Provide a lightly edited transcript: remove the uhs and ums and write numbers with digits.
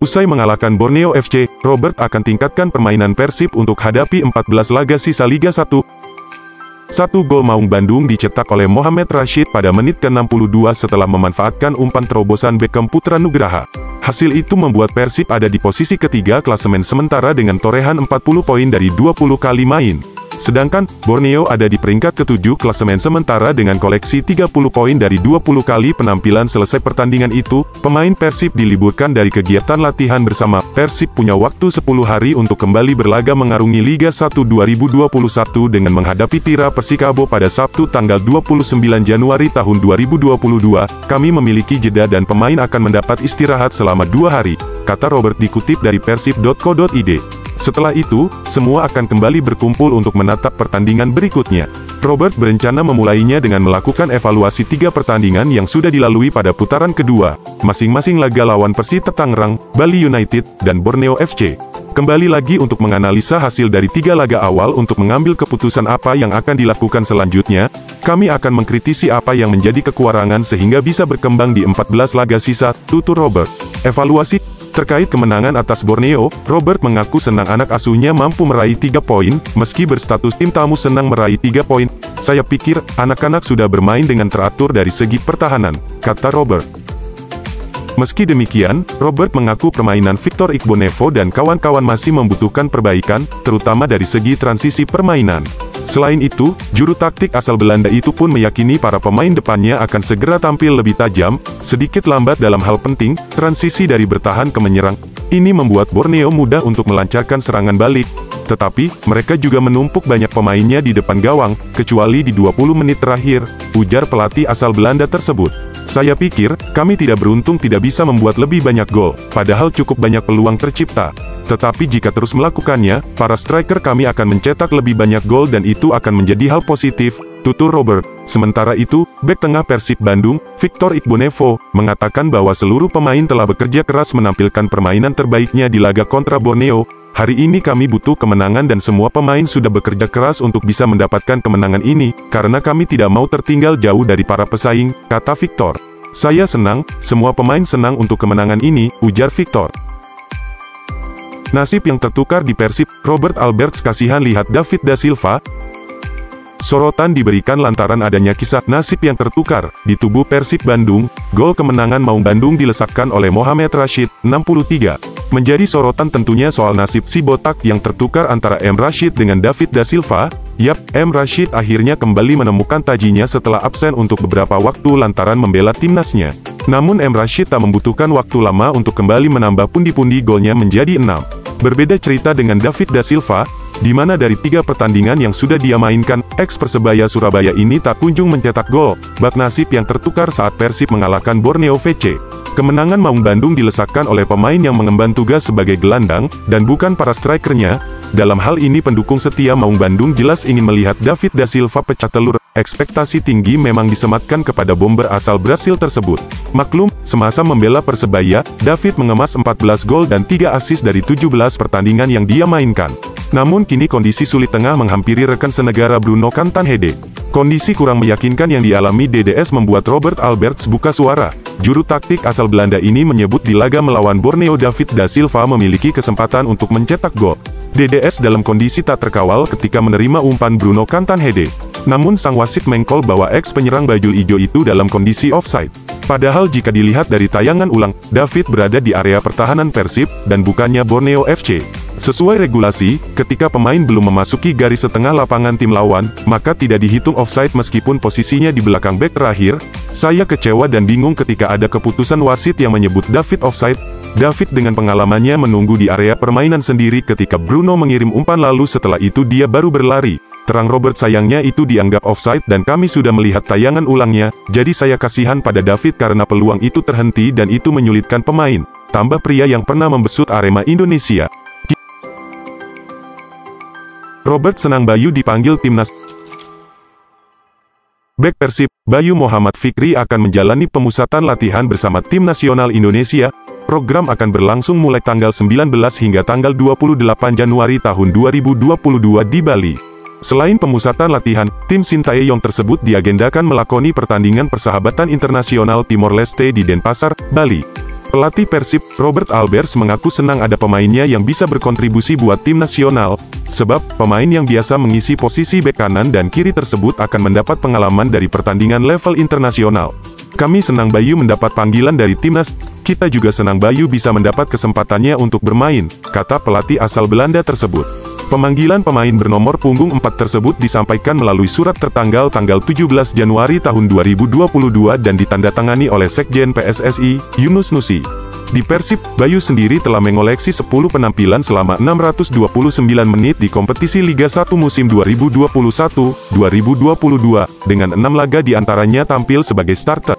Usai mengalahkan Borneo FC, Robert akan tingkatkan permainan Persib untuk hadapi 14 laga sisa Liga 1. Satu gol Maung Bandung dicetak oleh Mohamed Rashid pada menit ke-62 setelah memanfaatkan umpan terobosan Beckham Putra Nugraha. Hasil itu membuat Persib ada di posisi ketiga klasemen sementara dengan torehan 40 poin dari 20 kali main. Sedangkan, Borneo ada di peringkat ke-7 klasemen sementara dengan koleksi 30 poin dari 20 kali penampilan. Selesai pertandingan itu, pemain Persib diliburkan dari kegiatan latihan bersama. Persib punya waktu 10 hari untuk kembali berlaga mengarungi Liga 1 2021 dengan menghadapi Tira Persikabo pada Sabtu tanggal 29 Januari tahun 2022. Kami memiliki jeda dan pemain akan mendapat istirahat selama 2 hari, kata Robert dikutip dari persib.co.id. Setelah itu, semua akan kembali berkumpul untuk menatap pertandingan berikutnya. Robert berencana memulainya dengan melakukan evaluasi 3 pertandingan yang sudah dilalui pada putaran kedua, masing-masing laga lawan Persita Tangerang, Bali United, dan Borneo FC. Kembali lagi untuk menganalisa hasil dari 3 laga awal untuk mengambil keputusan apa yang akan dilakukan selanjutnya. Kami akan mengkritisi apa yang menjadi kekurangan sehingga bisa berkembang di 14 laga sisa, tutur Robert. Evaluasi terkait kemenangan atas Borneo, Robert mengaku senang anak asuhnya mampu meraih 3 poin, meski berstatus tim tamu senang meraih 3 poin. Saya pikir, anak-anak sudah bermain dengan teratur dari segi pertahanan, kata Robert. Meski demikian, Robert mengaku permainan Victor Igbonevo dan kawan-kawan masih membutuhkan perbaikan, terutama dari segi transisi permainan. Selain itu, juru taktik asal Belanda itu pun meyakini para pemain depannya akan segera tampil lebih tajam, sedikit lambat dalam hal penting, transisi dari bertahan ke menyerang. Ini membuat Borneo mudah untuk melancarkan serangan balik. Tetapi, mereka juga menumpuk banyak pemainnya di depan gawang, kecuali di 20 menit terakhir, ujar pelatih asal Belanda tersebut. Saya pikir, kami tidak beruntung tidak bisa membuat lebih banyak gol, padahal cukup banyak peluang tercipta. Tetapi jika terus melakukannya, para striker kami akan mencetak lebih banyak gol dan itu akan menjadi hal positif, tutur Robert. Sementara itu, bek tengah Persib Bandung, Victor Igbonevo, mengatakan bahwa seluruh pemain telah bekerja keras menampilkan permainan terbaiknya di laga kontra Borneo. Hari ini kami butuh kemenangan dan semua pemain sudah bekerja keras untuk bisa mendapatkan kemenangan ini, karena kami tidak mau tertinggal jauh dari para pesaing, kata Victor. Saya senang, semua pemain senang untuk kemenangan ini, ujar Victor. Nasib yang tertukar di Persib, Robert Alberts kasihan lihat David da Silva. Sorotan diberikan lantaran adanya kisah nasib yang tertukar di tubuh Persib Bandung. Gol kemenangan Maung Bandung dilesakkan oleh Mohamed Rashid, 63. Menjadi sorotan tentunya soal nasib si botak yang tertukar antara M. Rashid dengan David da Silva. Yap, M. Rashid akhirnya kembali menemukan tajinya setelah absen untuk beberapa waktu lantaran membela timnasnya. Namun M. Rashid tak membutuhkan waktu lama untuk kembali menambah pundi-pundi golnya menjadi 6. Berbeda cerita dengan David da Silva, di mana dari 3 pertandingan yang sudah dia mainkan, ex-Persebaya Surabaya ini tak kunjung mencetak gol. Bak nasib yang tertukar saat Persib mengalahkan Borneo FC. Kemenangan Maung Bandung dilesakkan oleh pemain yang mengemban tugas sebagai gelandang, dan bukan para strikernya. Dalam hal ini pendukung setia Maung Bandung jelas ingin melihat David da Silva pecah telur. Ekspektasi tinggi memang disematkan kepada bomber asal Brasil tersebut. Maklum, semasa membela Persebaya, David mengemas 14 gol dan 3 assist dari 17 pertandingan yang dia mainkan. Namun kini kondisi sulit tengah menghampiri rekan senegara Bruno Cantanhede. Kondisi kurang meyakinkan yang dialami DDS membuat Robert Alberts buka suara. Juru taktik asal Belanda ini menyebut di laga melawan Borneo David da Silva memiliki kesempatan untuk mencetak gol. DDS dalam kondisi tak terkawal ketika menerima umpan Bruno Cantanhede. Namun sang wasit mengkol bahwa ex-penyerang bajul ijo itu dalam kondisi offside. Padahal jika dilihat dari tayangan ulang, David berada di area pertahanan Persib, dan bukannya Borneo FC. Sesuai regulasi, ketika pemain belum memasuki garis setengah lapangan tim lawan, maka tidak dihitung offside meskipun posisinya di belakang bek terakhir. Saya kecewa dan bingung ketika ada keputusan wasit yang menyebut David offside. David dengan pengalamannya menunggu di area permainan sendiri ketika Bruno mengirim umpan lalu setelah itu dia baru berlari. Terang Robert, sayangnya itu dianggap offside dan kami sudah melihat tayangan ulangnya, jadi saya kasihan pada David karena peluang itu terhenti dan itu menyulitkan pemain. Tambah pria yang pernah membesut Arema Indonesia. Robert senang Bayu dipanggil timnas. Bek Persib, Bayu Muhammad Fikri akan menjalani pemusatan latihan bersama tim nasional Indonesia. Program akan berlangsung mulai tanggal 19 hingga tanggal 28 Januari tahun 2022 di Bali. Selain pemusatan latihan, tim Sintayong tersebut diagendakan melakoni pertandingan persahabatan internasional Timor Leste di Denpasar, Bali. Pelatih Persib, Robert Alberts mengaku senang ada pemainnya yang bisa berkontribusi buat tim nasional, sebab pemain yang biasa mengisi posisi bek kanan dan kiri tersebut akan mendapat pengalaman dari pertandingan level internasional. Kami senang Bayu mendapat panggilan dari timnas, kita juga senang Bayu bisa mendapat kesempatannya untuk bermain, kata pelatih asal Belanda tersebut. Pemanggilan pemain bernomor punggung 4 tersebut disampaikan melalui surat tertanggal tanggal 17 Januari tahun 2022 dan ditandatangani oleh Sekjen PSSI, Yunus Nusi. Di Persib, Bayu sendiri telah mengoleksi 10 penampilan selama 629 menit di kompetisi Liga 1 musim 2021-2022, dengan 6 laga diantaranya tampil sebagai starter.